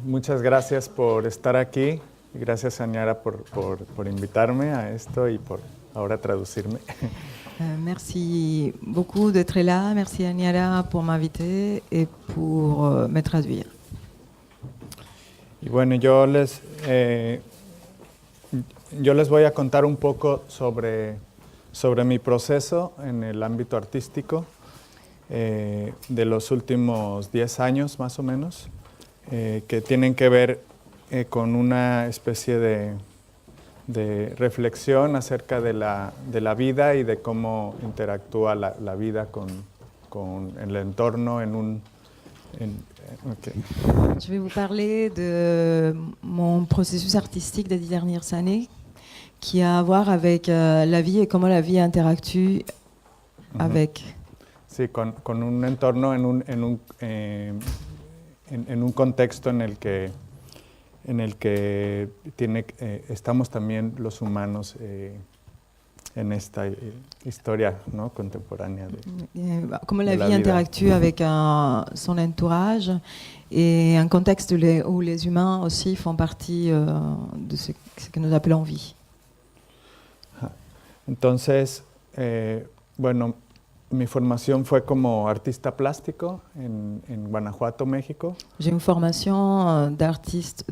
Muchas gracias por estar aquí. Gracias, Añara, por invitarme a esto y por ahora traducirme. Merci beaucoup d'être là. Merci Agnala pour m'inviter et pour me traduire. Y bueno, yo les voy a contar un poco sobre mi proceso en el ámbito artístico de los últimos 10 años más o menos, que tienen que ver con una especie de reflexión acerca de la vida y de cómo interactúa la vida con el entorno okay. Je vais vous parler de mon processus artistique des 10 dernières années qui a à voir avec la vie et comment la vie interactue avec. Sí, con un entorno en un contexto en el que estamos también los humanos en esta historia, ¿no?, contemporánea. Comment la vie interactue avec son entourage et un contexte où les humains aussi font partie de ce que nous appelons vie. Entonces, bueno, mi formación fue como artista plástico en Guanajuato, México. J'ai une formation d'artiste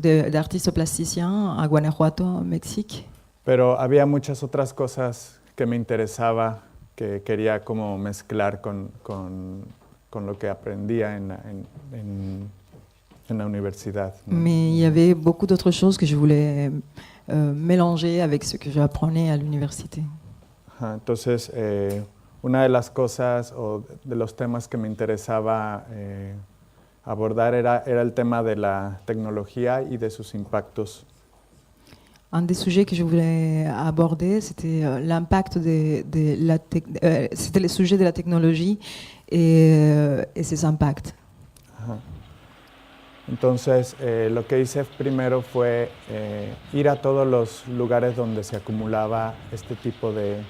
plasticien à Guanajuato, Mexique. Pero había muchas otras cosas que me interesaba, que quería como mezclar con lo que aprendía en la universidad, ¿no? Mais il y avait beaucoup d'autres choses que je voulais mélanger avec ce que j'apprenais à l'université. Entonces, una de las cosas o de los temas que me interesaba abordar era el tema de la tecnología y de sus impactos. Un des sujets que je voulais aborder, c'était l'impact c'était le sujet de la technologie et ses impacts. Entonces, lo que hice primero fue ir a todos los lugares donde se acumulaba este tipo de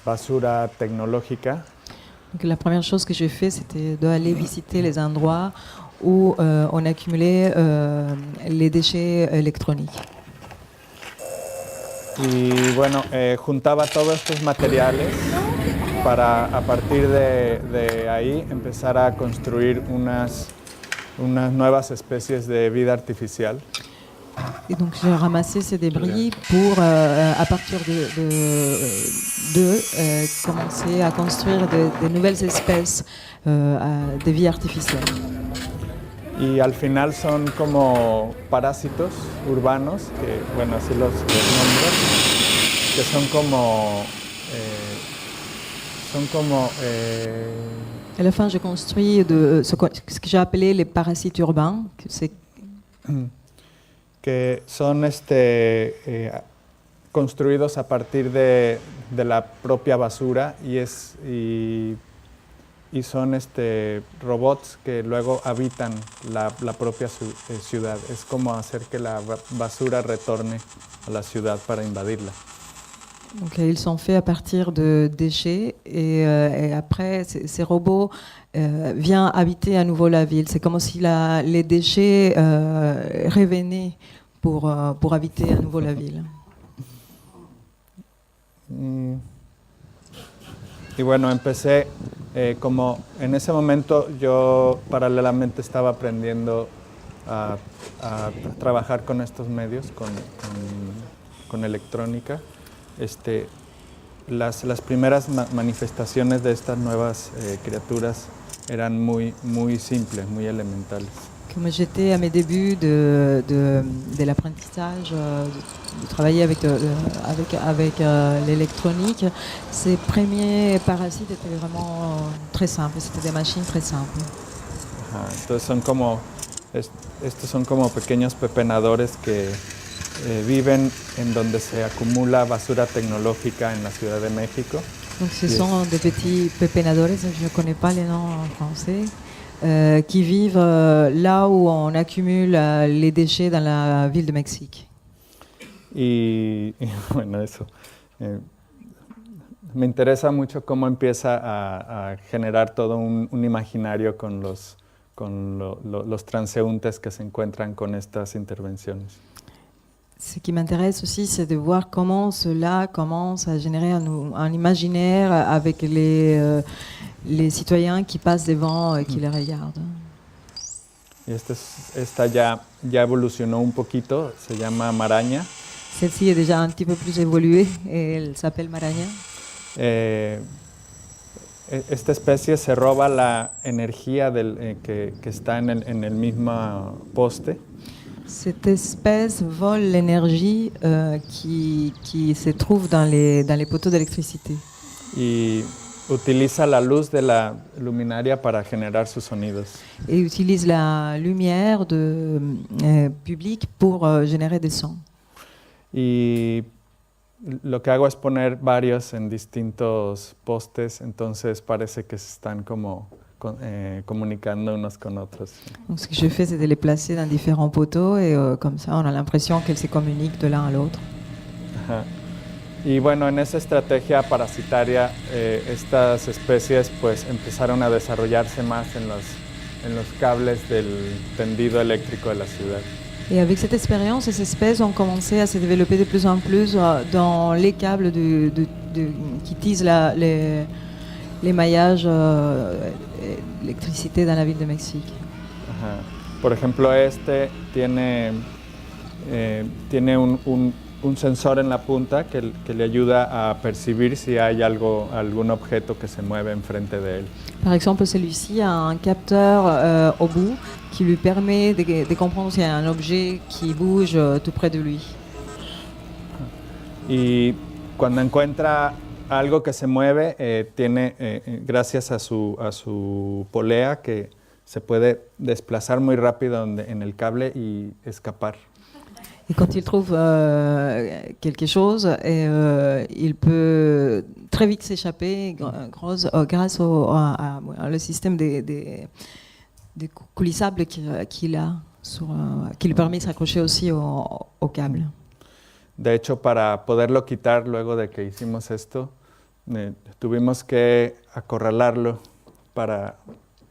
basura tecnológica. Donc, la première chose que j'ai fait, c'était d'aller visiter les endroits où on accumulait les déchets électroniques. Y bueno, juntaba todos estos materiales para a partir de ahí empezar a construir unas nuevas especies de vida artificial. Et donc j'ai ramassé ces débris pour, à partir commencer à construire de nouvelles espèces de vie artificielle. Y al final son como parásitos urbanos, que bueno, así los nombro, que son como À la fin, j'ai construit ce que j'ai appelé les parasites urbains, que son construidos a partir de la propia basura y son robots que luego habitan la propia ciudad. Es como hacer que la basura retorne a la ciudad para invadirla. Donc, ils sont faits à partir de déchets et après ces robots viennent habiter à nouveau la ville. C'est comme si les déchets revenaient pour habiter à nouveau la ville. Y bueno, empecé como en ese momento yo paralelamente estaba aprendiendo a trabajar con estos medios, con electrónica. Las primeras manifestaciones de estas nuevas criaturas eran muy simples, muy elementales. Comme j'étais à mes débuts de l'apprentissage, de travailler avec l'électronique, ces premiers parasites étaient vraiment très simples, c'était des machines très simples. Entonces estos son como pequeños pepenadores que viven en donde se acumula basura tecnológica en la Ciudad de México. Donc ce sont des petits pepenadores, je ne connais pas les noms en français, qui vivent là où on accumule les déchets dans la ville de Mexique. Y bueno, eso. Me interesa mucho cómo empieza a generar todo un imaginario con los transeúntes que se encuentran con estas intervenciones. Ce qui m'intéresse aussi, c'est de voir comment cela commence à générer un imaginaire avec les citoyens qui passent devant et qui les regardent. Y esta ya evolucionó un poquito, se llama Maraña. Celle-ci est déjà un petit peu plus évoluée et elle s'appelle Maraña. Esta especie se roba la energía que está en el mismo poste. Cette espèce vole l'énergie qui se trouve dans les poteaux d'électricité. Y utiliza la luz de la luminaria para generar sus sonidos. Et utilise la lumière publique pour générer des sons. Y lo que hago es poner varios en distintos postes, entonces parece que se están como comunicando unos con otros. Donc ce que je fais, c'est de les placer dans différents poteaux et comme ça, on a l'impression qu'elles se communiquent de l'un à l'autre. Ajá. Y bueno, en esa estrategia parasitaria, estas especies pues empezaron a desarrollarse más en los cables del tendido eléctrico de la ciudad. Et avec cette expérience, ces espèces ont commencé à se développer de plus en plus dans les câbles qui tisent les maillages d'électricité dans la ville de Mexique. Ajá. Por ejemplo, tiene un sensor en la punta que le ayuda a percibir si hay algún objeto que se mueve enfrente de él. Par exemple, celui-ci a un capteur au bout qui lui permet de comprendre s'il y a un objet qui bouge tout près de lui. Y cuando encuentra algo que se mueve, gracias a su polea, que se puede desplazar muy rápido en el cable y escapar. Et quand il trouve quelque chose, il peut très vite s'échapper grâce au système des coulissables qu'il a, qui lui permet de s'accrocher aussi au câble. De hecho, para poderlo quitar luego de que hicimos esto, tuvimos que acorralarlo para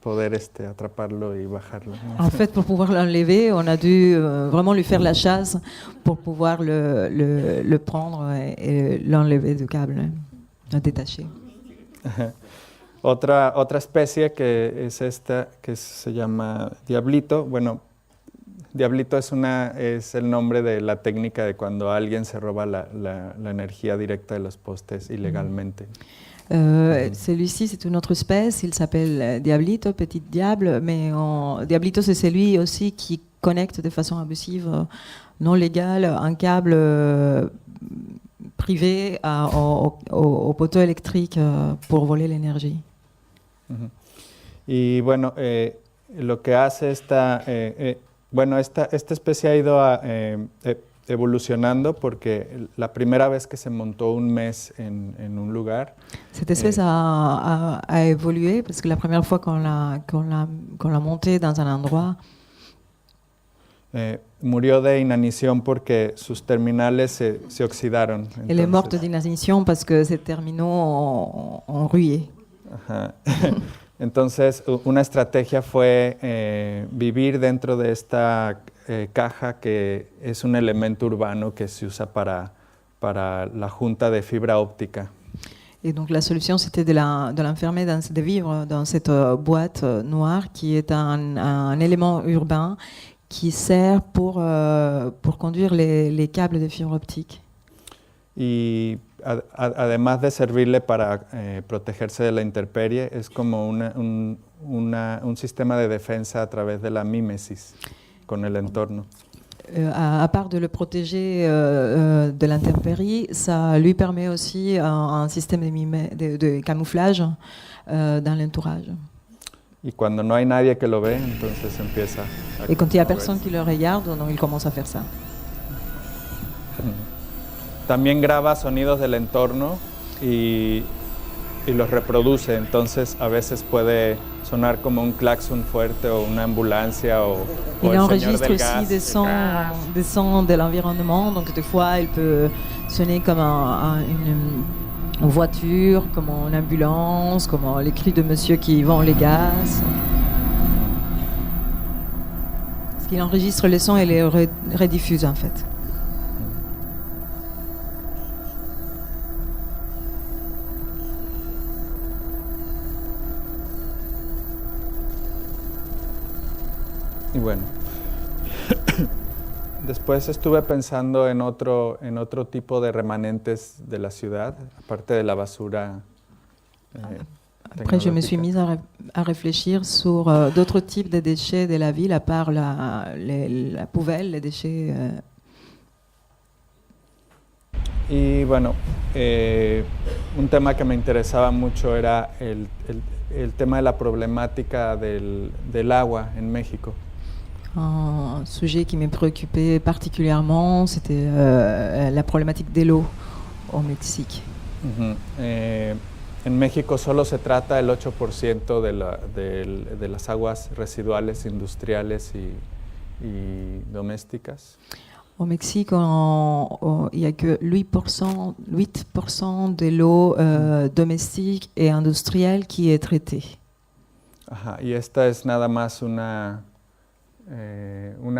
poder atraparlo y bajarlo. En fait, pour pouvoir l'enlever, on a dû vraiment lui faire la chasse pour pouvoir le prendre et l'enlever du câble, le détacher. Otra especie que es esta, que se llama diablito. Bueno, diablito es el nombre de la técnica de cuando alguien se roba la energía directa de los postes ilegalmente. Celui-ci, c'est une autre espèce, il s'appelle Diablito, petit diable, mais Diablito, c'est celui aussi qui connecte de façon abusive, non légale, un câble privé au poteau électrique pour voler l'énergie. Y bueno, lo que hace esta especie ha ido evolucionando porque la primera vez que se montó un mes en un lugar. Cette espèce a évolué parce que la première fois qu'on l'a montée dans un endroit, murió de inanición porque sus terminales se oxidaron. Elle est morte d'inanition parce que ses terminaux ont ruillé. Ajá. Entonces, una estrategia fue vivir dentro de esta caja que es un elemento urbano que se usa para la junta de fibra óptica. Et donc la solution, c'était de l'enfermer, de vivre dans cette boîte noire qui est un élément urbain qui sert pour conduire les câbles de fibre optique. Y además de servirle para protegerse de la intemperie, es como un sistema de defensa a través de la mímesis con el entorno. À part de le protéger de l'intempérie, ça lui permet aussi un système de camouflage dans l'entourage. Y cuando no hay nadie que lo ve, entonces empieza Et quand il n'y a personne qui le regarde, donc il commence à faire ça. También graba sonidos del entorno y los reproduce, entonces a veces puede sonar como un claxon fuerte o una ambulancia o il el enregistre señor del aussi gas. des sons de l'environnement, donc des fois il peut sonner comme une voiture, comme une ambulance, comme les cris de monsieur qui vend les gaz. qu'il enregistre les sons et les rediffuse en fait. Y bueno, después estuve pensando en otro tipo de remanentes de la ciudad, aparte de la basura. Après, je me suis mise à réfléchir sur d'autres types de déchets de la ville, à part la poubelle, les déchets. Y bueno, un tema que me interesaba mucho era el tema de la problemática del agua en México. Un sujet qui me préoccupait particulièrement, c'était la problématique de l'eau au Mexique. En México solo se trata el 8% de las aguas residuales industriales y domésticas. Au Mexique, il n'y a que 8% de l'eau domestique et industrielle qui est traitée. Ajá, y esta es nada más una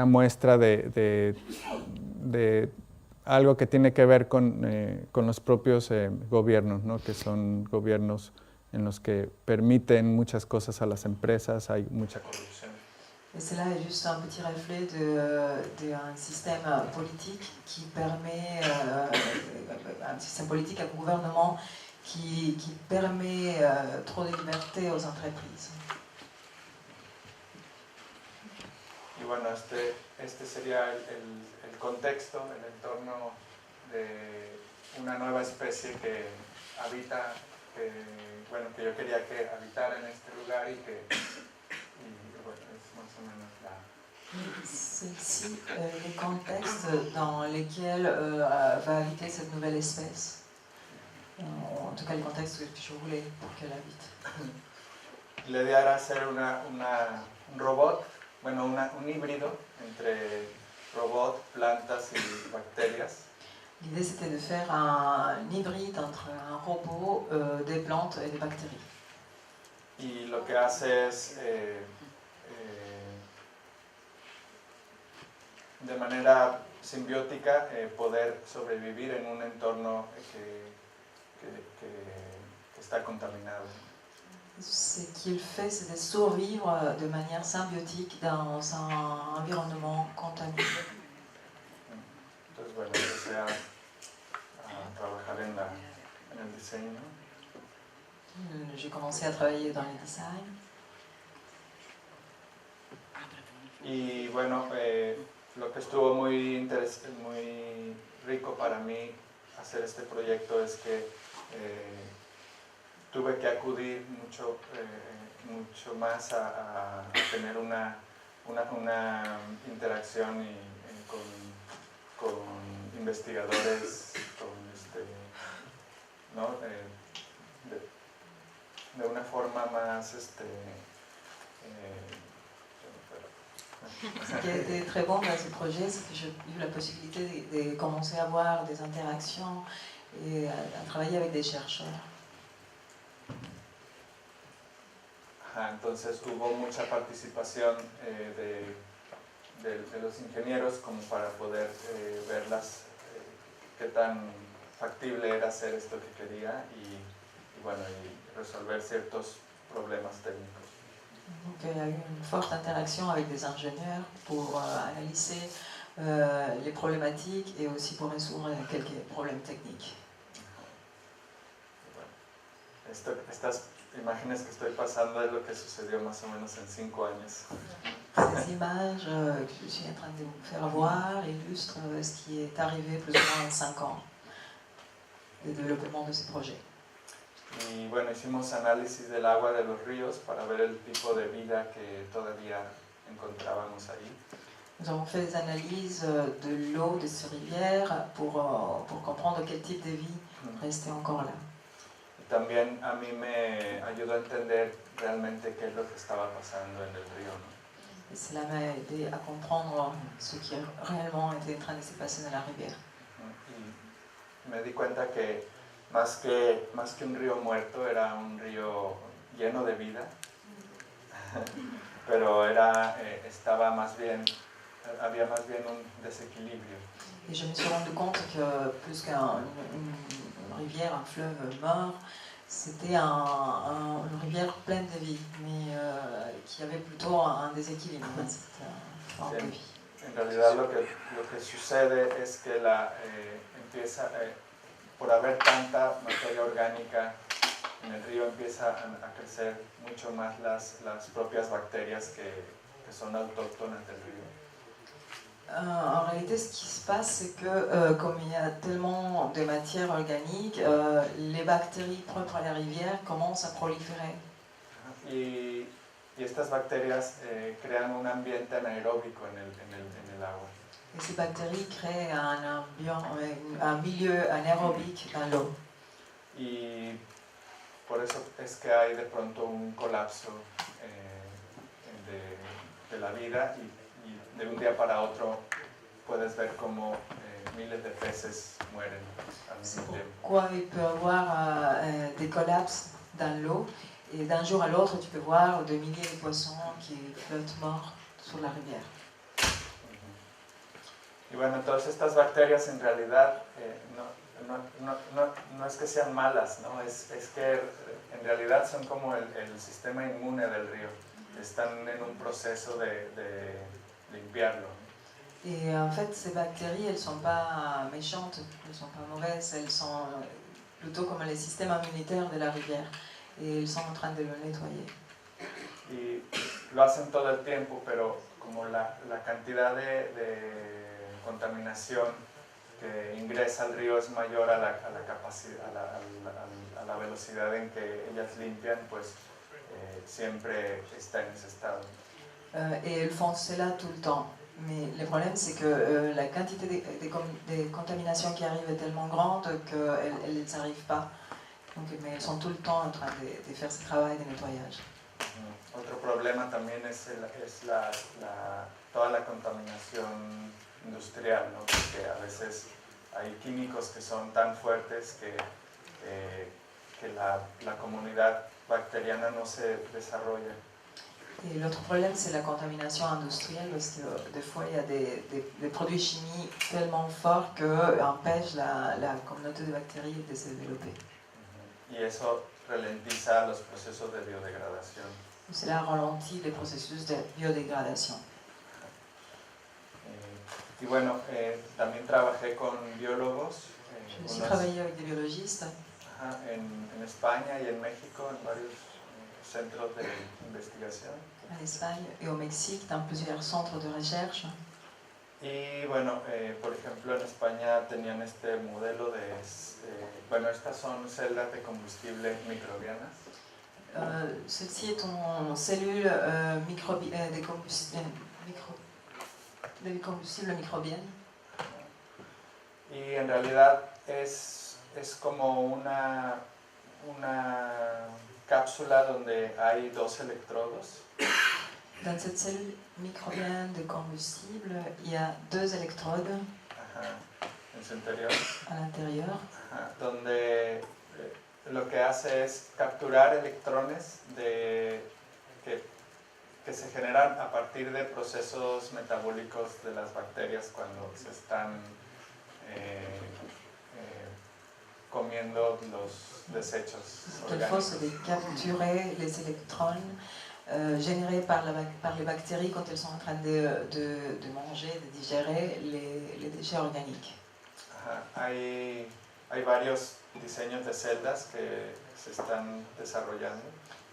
muestra de algo que tiene que ver con los propios gobiernos, ¿no? Que son gobiernos en los que permiten muchas cosas a las empresas, hay mucha corrupción. Et cela est juste un petit reflet d'un système politique qui permet, un système politique, un gouvernement qui permet trop de liberté aux entreprises. Y bueno, este sería el contexto, el entorno de una nueva especie que habita, que yo quería que habitara en este lugar y bueno, es más o menos la... C'est ici les contextes dans lesquels va habiter cette nouvelle espèce. En tout cas, les contextes que je voulais pour qu'elle habite. L'idea era hacer un robot, bueno, un híbrido entre robot, plantas y bacterias. L'idée, c'était de faire un hybride entre un robot, des plantes et des bactéries. Y lo que hace es, de manera simbiótica, poder sobrevivir en un entorno que está contaminado. Ce qu'il fait, c'est de survivre de manière symbiotique dans un environnement contaminé. Entonces, bueno, empecé a trabajar en el diseño. J'ai commencé à travailler dans les designs. Y bueno, lo que estuvo muy rico para mí hacer este proyecto es que tuve que acudir mucho más a tener una interacción con investigadores, ¿no? De una forma más Ce qui a été très bon dans ce projet, c'est que j'ai eu la possibilité de commencer à avoir des interactions et à travailler avec des chercheurs. Entonces hubo mucha participación de los ingenieros como para poder ver qué tan factible era hacer esto que quería y bueno, y resolver ciertos problemas técnicos. Donc il y a eu une forte interaction avec des ingénieurs pour analyser les problématiques et aussi pour résoudre quelques problèmes techniques. Bueno, estas imágenes que estoy pasando es lo que sucedió más o menos en 5 años. Ces images que je suis en train de vous faire voir illustrent ce qui est arrivé plus ou moins en 5 ans de développement de ce projet. Y bueno, hicimos análisis del agua de los ríos para ver el tipo de vida que todavía encontrábamos ahí. Nous avons fait des analyses de l'eau de ces rivières pour comprendre quel type de vie restait encore là. También a mí me ayudó a entender realmente qué es lo que estaba pasando en el río, ¿no? Et cela m'a aidé à comprendre ce qui réellement était en train de se passer dans la rivière. Y me di cuenta que más que un río muerto era un río lleno de vida, pero estaba más bien había más bien un desequilibrio. Et je me suis rendu compte que plus qu'une rivière, un fleuve mort, c'était une rivière pleine de vie, mais qui avait plutôt un déséquilibre, cette forme de vie. En realidad lo que sucede es que empieza, por haber tanta materia orgánica en el río, empieza a crecer mucho más las propias bacterias que son autóctonas del río. En réalité, ce qui se passe, c'est que comme il y a tellement de matière organique, les bactéries propres à la rivière commencent à proliférer. Y estas bacterias crean un ambiente anaeróbico en el agua. Et ces bactéries créent un milieu anaérobique dans l'eau. Y por eso es que hay de pronto un colapso de la vida y de un día para otro puedes ver como miles de peces mueren al mismo tiempo. Pourquoi il peut y avoir des collapses dans l'eau et d'un jour à l'autre tu peux voir des milliers de poissons qui flottent morts sur la rivière. Y bueno, todas estas bacterias en realidad no es que sean malas, ¿no? Es que en realidad son como el sistema inmune del río. Están en un proceso de limpiarlo. Et en fait, ces bactéries, elles ne sont pas méchantes, elles ne sont pas mauvaises, elles sont plutôt comme les systèmes immunitaires de la rivière. Et ils sont en train de le nettoyer. Y lo hacen todo el tiempo, pero como la cantidad de contaminación que ingresa al río es mayor a la capacidad, a la velocidad en que ellas limpian, pues siempre está en ese estado. Et elles font cela tout le temps. Mais le problème, c'est que la quantité des contaminations qui arrivent est tellement grande qu'elles n'arrivent pas. Donc, mais elles sont tout le temps en train de faire ce travail de nettoyage. Otro problema también es toda la contaminación industrial, ¿no? Porque a veces hay químicos que son tan fuertes que la comunidad bacteriana no se desarrolla. Et l'autre problème, c'est la contamination industrielle, parce que des fois, il y a des produits chimiques tellement forts qu'empêchent la communauté de bactéries de se développer. Y eso ralentiza los procesos de biodegradación. Cela ralentit les processus de biodégradation. Y bueno, también trabajé con biólogos. J'ai aussi travaillé avec des biologistes. En España y en México, en varios centros de investigación. En Espagne et au Mexique, dans plusieurs centres de recherche. Y bueno, por ejemplo, en España tenían este modelo bueno, estas son celdas de combustible microbianas. Ceci est une cellule de combustible microbienne. Y en realidad es como una cápsula donde hay dos electrodos. Dans cette cellule microbienne de combustible, il y a deux électrodes. En su interior. À l'intérieur. Donde lo que hace es capturar electrones que se generan a partir de procesos metabólicos de las bacterias cuando se están comiendo los desechos orgánicos. Ce qu'il faut, c'est de capturer les électrons générés par les bactéries quand elles sont en train de manger, de digérer les déchets organiques. Hay varios diseños de celdas que se están desarrollando.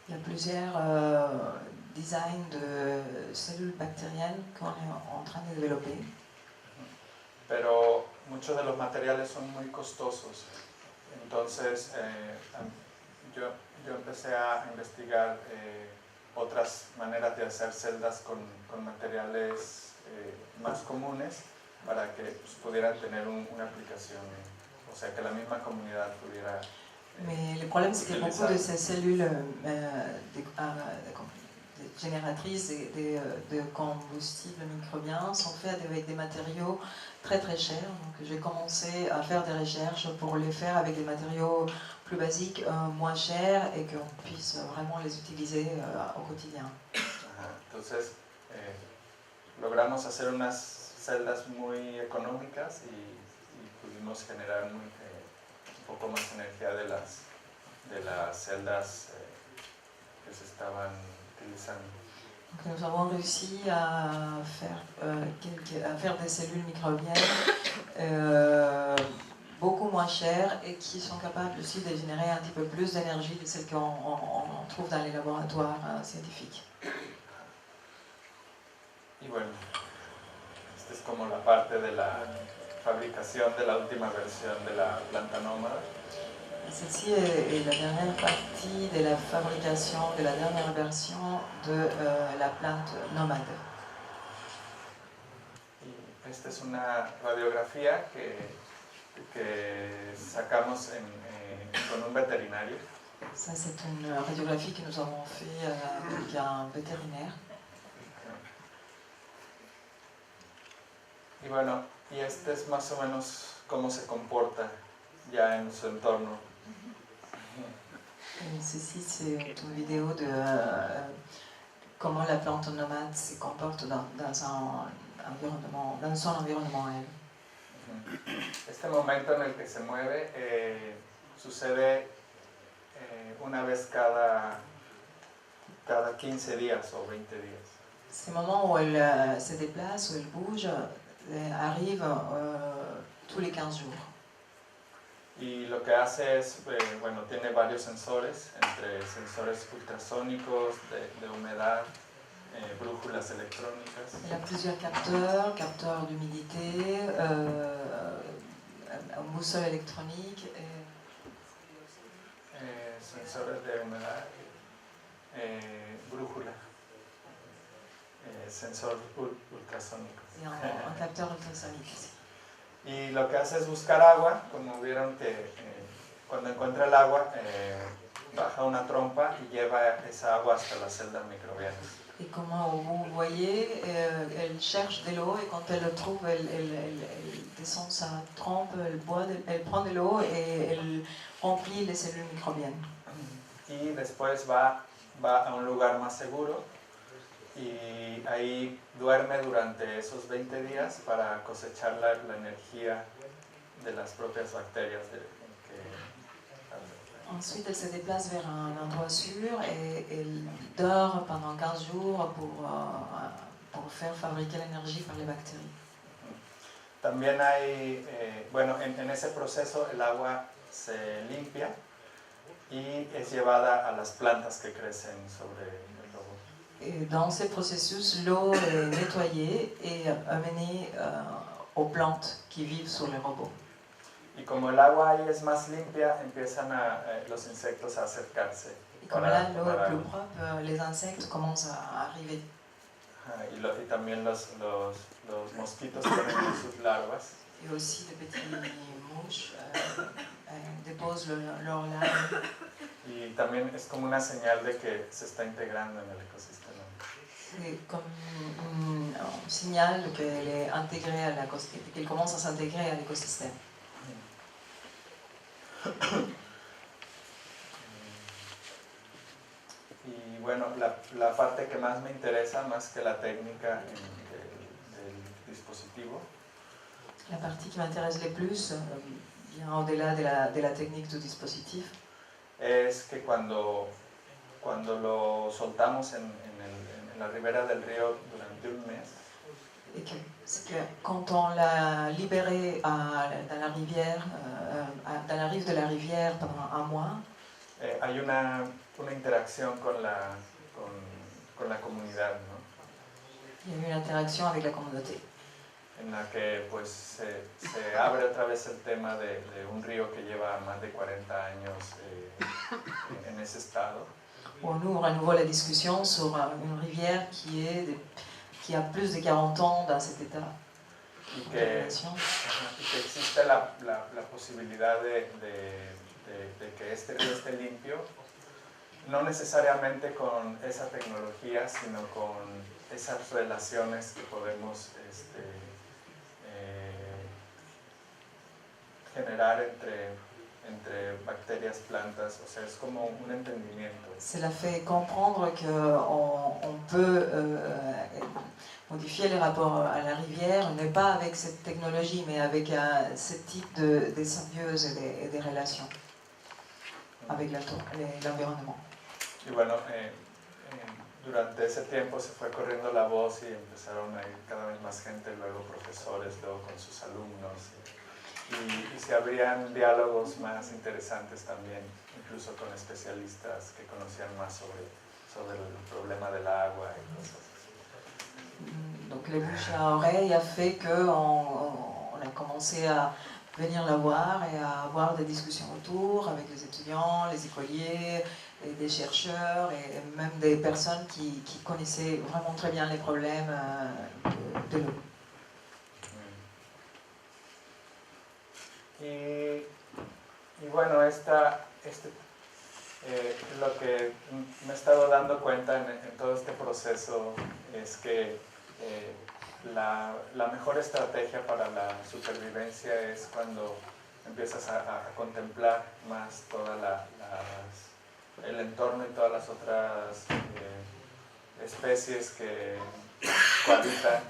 Il y a plusieurs designs de cellules bactériennes qu'on est en train de développer. Pero muchos de los materiales son muy costosos. Entonces, yo empecé a investigar otras maneras de hacer celdas con materiales más comunes para que pues, pudieran tener una aplicación, o sea, que la misma comunidad pudiera Mais le problème, c'est que beaucoup de ces cellules génératrices de combustibles microbiens sont faites avec des matériaux très très chers. Donc j'ai commencé à faire des recherches pour les faire avec des matériaux plus basiques, moins chers et qu'on puisse vraiment les utiliser au quotidien. Entonces, logramos hacer unas celdas muy económicas y pudimos generar un poco más energía de las celdas que se estaban utilizando. Donc nous avons réussi à faire des cellules microbiennes beaucoup moins chères et qui sont capables aussi de générer un petit peu plus d'énergie de celles qu'on trouve dans les laboratoires scientifiques. Y bueno, esta es como la parte de la fabricación de la última versión de la planta nómada. Celle-ci est la dernière partie de la fabrication de la dernière version de la plante nomade. Y esta es una radiografía que sacamos con un veterinario. Ça, c'est une radiographie que nous avons fait avec un vétérinaire. Y bueno, y este es más o menos cómo se comporta ya en su entorno. Et ceci, c'est une vidéo de comment la plante nomade se comporte dans son environnement. Este momento en el que se mueve sucede una vez cada 15 días o 20 días. Ces moments où elle se déplace, où elle bouge, arrivent tous les 15 jours. Y lo que hace es, bueno, tiene varios sensores, entre sensores ultrasónicos, de humedad, brújulas electrónicas. Il y a plusieurs capteurs d'humidité, une boussole électronique, sensores de humedad, brújula, sensor ultrasónico. et un capteur ultrasonique aussi. Y lo que hace es buscar agua, como vieron que cuando encuentra el agua, baja una trompa y lleva esa agua hasta las celdas microbianas. Et comment vous voyez, elle cherche de l'eau et quand elle le trouve, elle descend sa trompe, elle prend de l'eau et elle remplit les cellules microbiennes. Y después va a un lugar más seguro y ahí duerme durante esos 20 días para cosechar la energía de las propias bacterias. Ensuite, elle se déplace vers un endroit sûr et elle dort pendant 15 jours pour faire fabriquer l'énergie par les bactéries. También hay, bueno, en ese proceso el agua se limpia y es llevada a las plantas que crecen sobre el robot. Et dans ces processus, l'eau est nettoyée et amenée aux plantes qui vivent sur les robots. Y como el agua ahí es más limpia, empiezan los insectos a acercarse. Et comme là, l'eau est plus propre, les insectes commencent à arriver. Y también los mosquitos ponen sus larvas. Et aussi, les petites mouches déposent leurs larves. Y también es como una señal de que se está integrando en el ecosistema. C'est comme un signal qu'elle est intégrée à l'écosystème, qu'elle commence à s'intégrer à l'écosystème. Y bueno, la parte que más me interesa, más que la técnica del dispositivo, La partie qui m'intéresse le plus, bien au-delà de la technique du dispositif, es que cuando lo soltamos en la ribera del río durante un mes, et c'est que quand on l'a libéré dans la rivière, dans la rive de la rivière pendant un mois, hay una interacción con la comunidad, ¿no? il y a eu une interaction avec la communauté. En la que pues se abre otra vez el tema de un río que lleva más de 40 años en ese estado. On ouvre à nouveau la discussion sur une rivière qui a plus de 40 ans dans cet état. Y que existe la posibilidad de que este río esté limpio, no necesariamente con esa tecnología, sino con esas relaciones que podemos generar entre bacterias, plantas, o sea, es como un entendimiento. Cela fait comprendre qu'on peut modifier les rapports à la rivière, mais pas avec cette technologie, mais avec ce type de symbiose et des relations avec l'environnement. Y bueno, durante ese tiempo se fue corriendo la voz y empezaron a ir cada vez más gente, luego profesores, luego con sus alumnos. Y se abrían diálogos más interesantes también, incluso con especialistas que conocían más sobre el problema del agua y cosas así. Donc les bouche à oreille a fait qu'on a commencé à venir la voir et à avoir des discussions autour avec les étudiants, les écoliers, et des chercheurs et même des personnes qui connaissaient vraiment très bien les problèmes de l'eau. Y bueno, lo que me he estado dando cuenta en todo este proceso es que la mejor estrategia para la supervivencia es cuando empiezas a contemplar más el entorno y todas las otras especies que cohabitan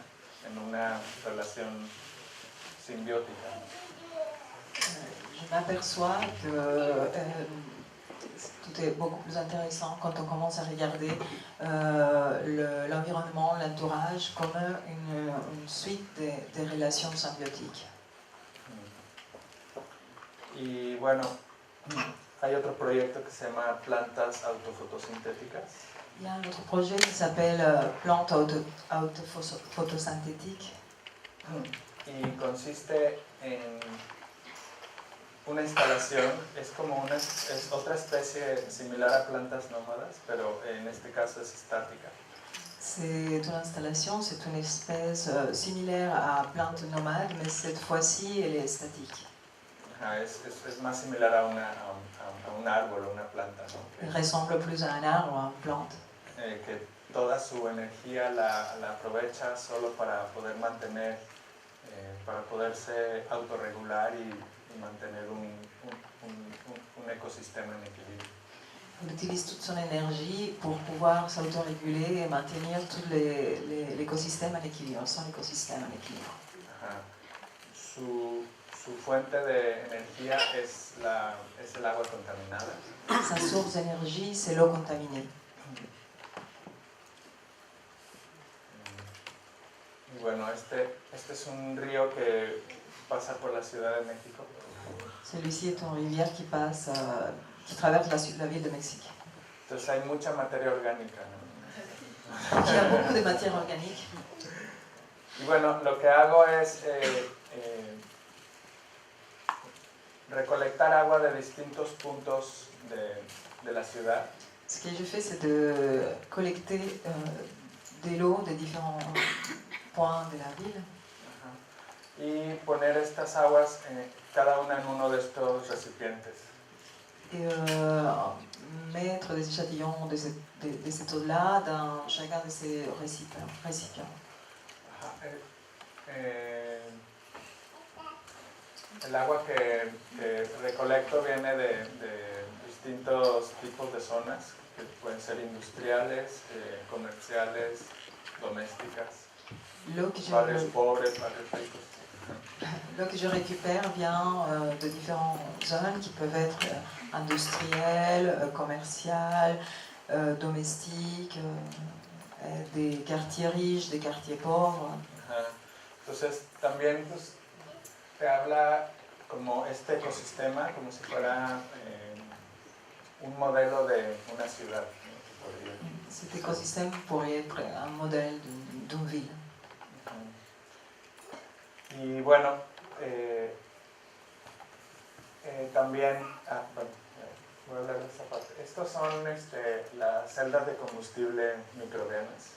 en una relación simbiótica. Je m'aperçois que tout est beaucoup plus intéressant quand on commence à regarder l'environnement, l'entourage comme une suite de relations symbiotiques. Y bueno, hay otro proyecto que se llama Plantas Autofotosintéticas. Il y a un autre projet qui s'appelle Plantes autofotosynthétiques. Y consiste en una instalación, es otra especie similar a plantas nómadas, pero en este caso es estática. C'est une installation, c'est une espèce similaire à plante nomade, mais cette fois-ci elle est statique. Es más similar a un árbol, a una planta, ¿no? Elle ressemble plus à un arbre ou à une plante. Que toda su energía la aprovecha solo para poder mantener, para poderse autorregular y mantener un écosistema en equilibrio. Elle utilise toute son énergie pour pouvoir s'autoréguler et maintenir tout l'écosystème en équilibre, son écosystème en équilibre. Ajá. Su fuente de energía es el agua contaminada. Sa source d'énergie, c'est l'eau contaminée. Y bueno, este es un río que pasa por la Ciudad de México. Celui-ci est une rivière qui passe, qui traverse la ville de Mexique. Entonces hay mucha materia orgánica, ¿no? Il y a beaucoup de matière organique. Y bueno, lo que hago es recolectar agua de distintos puntos de la ciudad. Ce que je fais, c'est de collecter de l'eau des différents points de la ville. Ajá. Y poner estas aguas cada una en uno de estos recipientes. Et mettre des échantillons de cette eau-là dans chacun de ces récipients. Ajá. El agua que recolecto viene de distintos tipos de zonas, que pueden ser industriales, comerciales, domésticas, barrios pobres, barrios ricos. L'eau que je récupère vient de différentes zones qui peuvent être industrielles, commerciales, domestiques, des quartiers riches, des quartiers pauvres. Ajá. Entonces también pues, te habla como este ecosistema, como si fuera un modelo de una ciudad, ¿no? Cet écosystème pourrait être un modèle d'une ville. Y bueno, también, bueno, voy a hablar de esta parte. Estos son las celdas de combustible microbianas.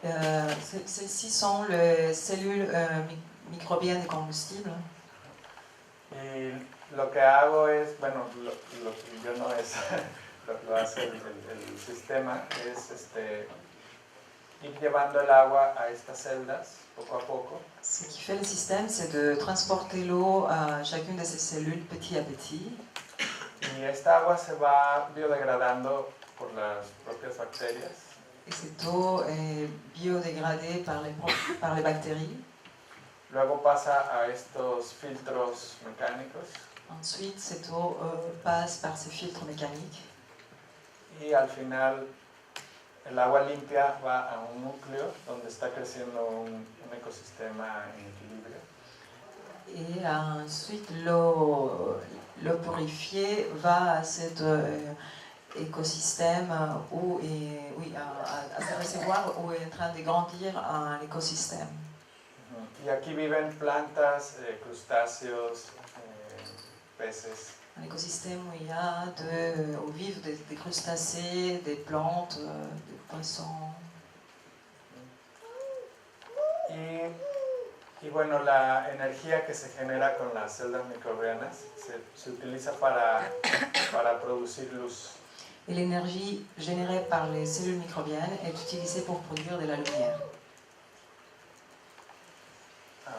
Celles-ci sont les cellules microbiennes de combustible. Y lo que hago es, bueno, lo que yo no es, lo hace el sistema, es ir llevando el agua a estas celdas poco a poco. Ce qui fait le système, c'est de transporter l'eau à chacune de ces cellules petit à petit. Y esta agua se va biodegradando por las propias bacterias. et cette eau est biodégradée par les bactéries. Luego pasa a estos filtros mecánicos Ensuite, cette eau passe par ces filtres mécaniques. y al final el agua limpia va a un núcleo donde está creciendo un ecosistema en equilibrio. Et ensuite, l'eau purifiée va à cet écosystème à ce réservoir où est en train de grandir un écosystème. Y aquí viven plantas, crustáceos, peces. Un écosystème où où vivent des crustacés, des plantes, des poissons. Y bueno, la energía que se genera con las celdas microbianas se utiliza para producir luz. Et l'énergie générée par les cellules microbiennes est utilisée pour produire de la lumière.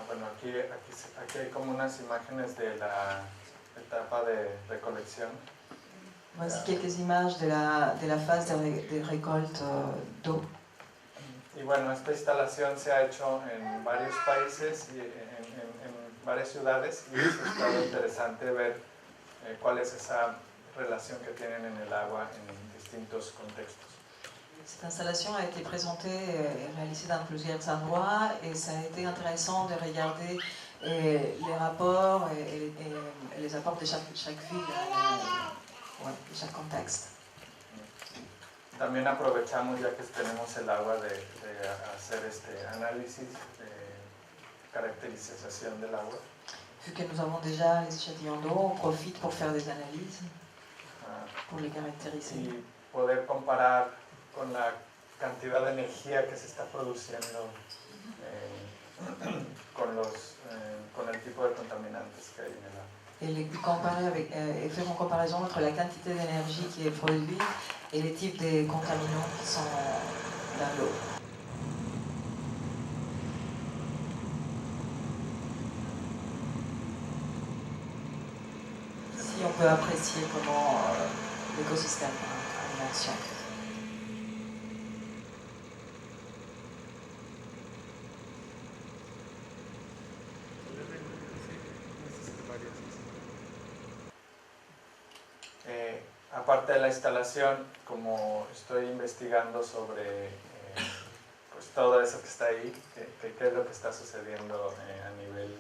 Bueno, aquí hay como unas imágenes de la etapa de recolección. Voici quelques images de la phase de récolte d'eau. Y bueno, esta instalación se ha hecho en varios países y en varias ciudades y es estado interesante ver cuál es esa relación que tienen en el agua en distintos contextos. Cette installation a été présentée et réalisée dans plusieurs endroits et ça a été intéressant de regarder les rapports et les apports de chaque ville, de chaque contexte. También aprovechamos, ya que tenemos el agua, de hacer este análisis de caracterización del agua. Vu que nous avons déjà les échantillons d'eau, on profite pour faire des analyses, pour les caractériser. Y poder comparar con la cantidad de energía que se está produciendo con el tipo de contaminantes que hay en el agua. Et faire une comparaison entre la quantité d'énergie qui est produite et les types de contaminants qui sont dans l'eau. Ici, on peut apprécier comment l'écosystème est en action. Aparte de la instalación, como estoy investigando sobre pues todo eso que está ahí, qué es lo que está sucediendo a nivel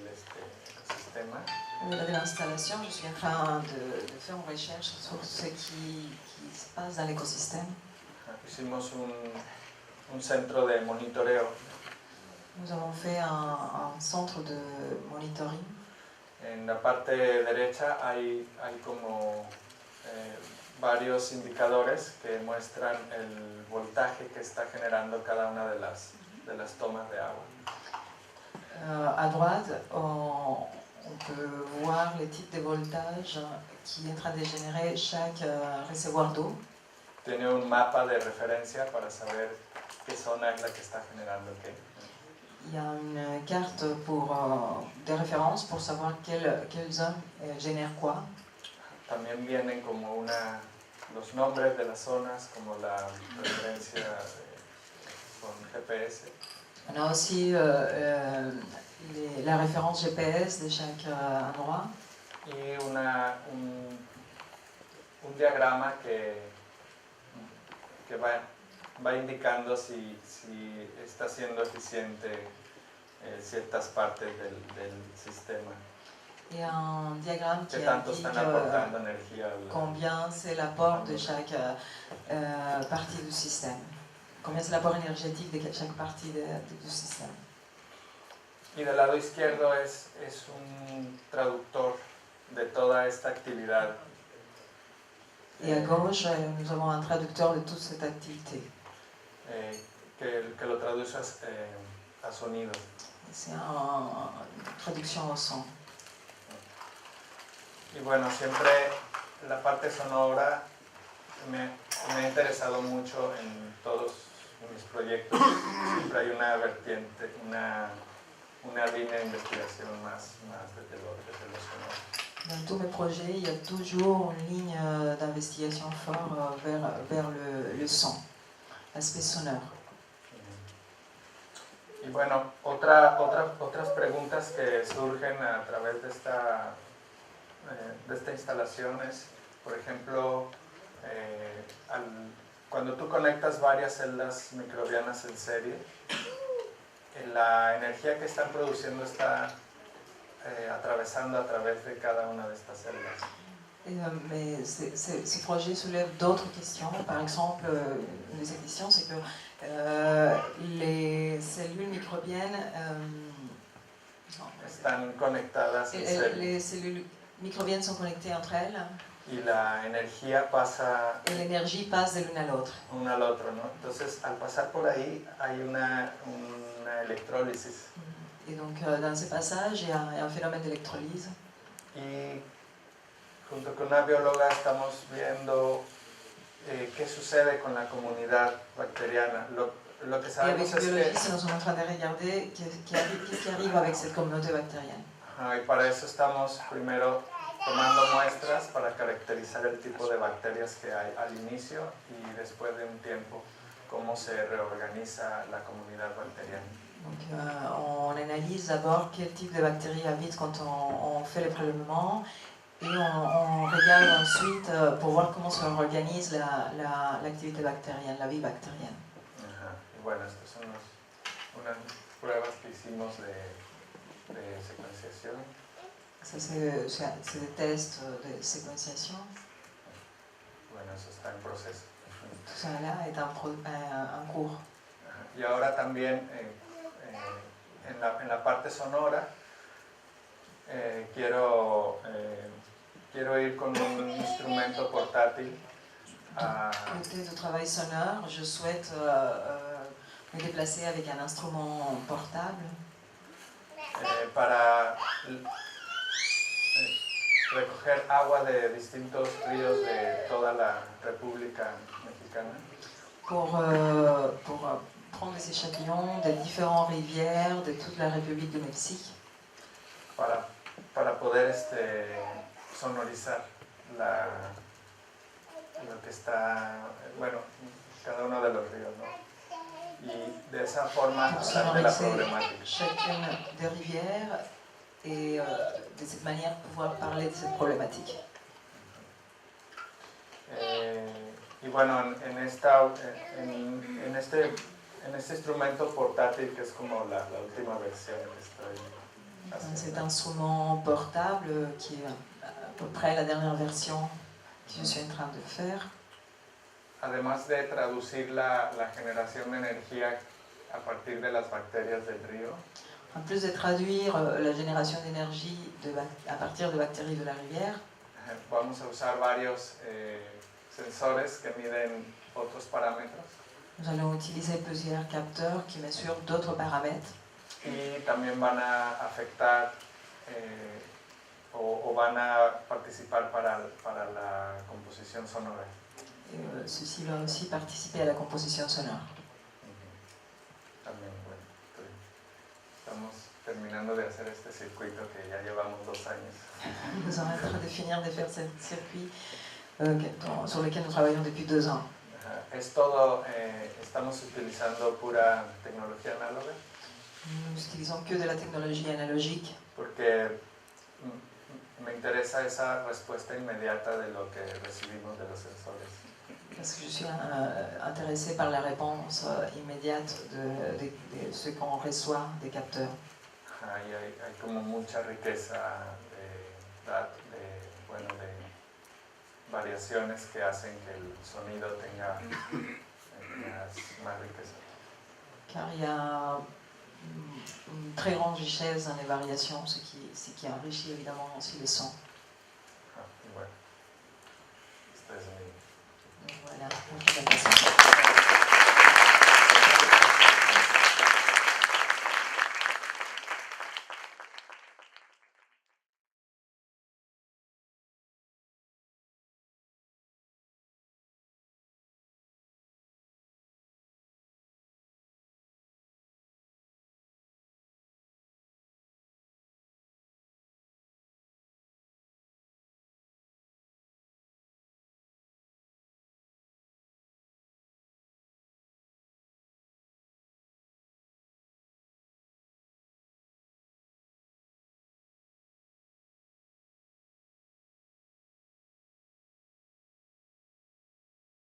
ecosistema. Au-delà de l'installation, je suis en train de faire une recherche sur ce qui se passe dans l'écosystème. Hicimos un centro de monitoreo. Nous avons fait un centre de monitoring. En la parte derecha hay como varios indicadores que muestran el voltaje que está generando cada una de las tomas de agua. À droite, on peut voir les types de voltage qui est en train de générer chaque réservoir d'eau. Tiene un mapa de referencia para saber qué zona es la que está generando qué. Il y a une carte de référence pour savoir quelle zone génère quoi. También vienen como los nombres de las zonas, como la referencia con GPS. On a aussi la référence GPS de chaque endroit. Y un diagrama que va indicando si está siendo eficiente ciertas partes del sistema. Et un diagramme qui indique combien c'est l'apport de chaque partie du système. Combien c'est l'apport énergétique de chaque partie du système. Y del lado izquierdo es un traductor de toda esta actividad. Et à gauche, nous avons un traducteur de toute cette activité. Que lo traduce a sonido. C'est une traduction au son. Y bueno, siempre la parte sonora me ha interesado mucho en todos mis proyectos. Siempre hay una vertiente, una línea de investigación más desde lo sonoro. Dans tous mes projets, il y a toujours une ligne d'investigation forte vers le son, l'aspect sonore. Y bueno, otras preguntas que surgen a través de esta instalación es, por ejemplo, cuando tú conectas varias celdas microbianas en serie, la energía que están produciendo está atravesando a través de cada una de estas celdas. Mais ces projets soulèvent d'autres questions. Par exemple, une de ces questions, c'est que les cellules microbiennes están conectadas en serie. les cellules microbiennes sont connectées entre elles. Y la energía pasa Et l'énergie passe de l'une à l'autre. uno al otro, ¿no? Entonces, al pasar por ahí hay una electrólisis. Et donc, dans ces passages, il y a un phénomène d'électrolyse. Y junto con una bióloga estamos viendo qué sucede con la comunidad bacteriana. Lo que Et avec sabemos les es que... biologistes, nous sommes en train de regarder qu'est-ce qui arrive avec cette communauté bactérienne. Y para eso estamos primero tomando muestras para caracterizar el tipo de bacterias que hay al inicio y después de un tiempo cómo se reorganiza la comunidad bacteriana. Donc, on analyse d'abord quel type de bactéries habitent quand on fait les prélèvements et on regarde ensuite pour voir comment se organise l'activité bactérienne, la vie bactérienne. Y bueno, estas son unas pruebas que hicimos de secuenciación. Ça, c'est des tests de séquenciation. Bueno, eso está en proceso. Tout ça là est en cours. Y ahora también en la parte sonora quiero ir con un instrumento portátil. Côté de travail sonore, je souhaite me déplacer avec un instrument portable para recoger agua de distintos ríos de toda la República Mexicana. Pour prendre des échantillons de différentes rivières de toute la République du Mexique. Para poder sonorizar lo que está, bueno, cada uno de los ríos, ¿no? Y de esa forma hablar de la problemática. Chacune des rivières et de cette manière pouvoir parler de cette problématique. Y bueno, en este instrumento portátil que es como la última versión que estoy haciendo. Cet instrument portable qui est à peu près la dernière version que je suis en train de faire. Además de traducir la generación de energía a partir de las bacterias del río. En plus de traduire la génération d'énergie à partir de bactéries de la rivière, vamos a usar varios sensores que miden otros parámetros. Nous allons utiliser plusieurs capteurs qui mesurent d'autres paramètres. Y también van a afectar o van a participar para la composición sonora. Et ceci va aussi participer à la composition sonore. También, bueno, estamos terminando de hacer este circuito que ya llevamos 2 años. Nous sommes en train de finir de faire ce circuit sur lequel nous travaillons depuis 2 ans. Es todo, estamos utilizando pura tecnología análoga. Nous utilisons que de la technologie analogique. Porque me interesa esa respuesta inmediata de lo que recibimos de los sensores. Parce que je suis intéressée par la réponse immédiate de ce qu'on reçoit des capteurs. Hay como mucha riqueza de variaciones que hacen que el sonido tenga más riqueza. Car il y a une très grande richesse dans les variations, ce qui enrichit évidemment aussi le son. Bueno, este es mi... Donc voilà.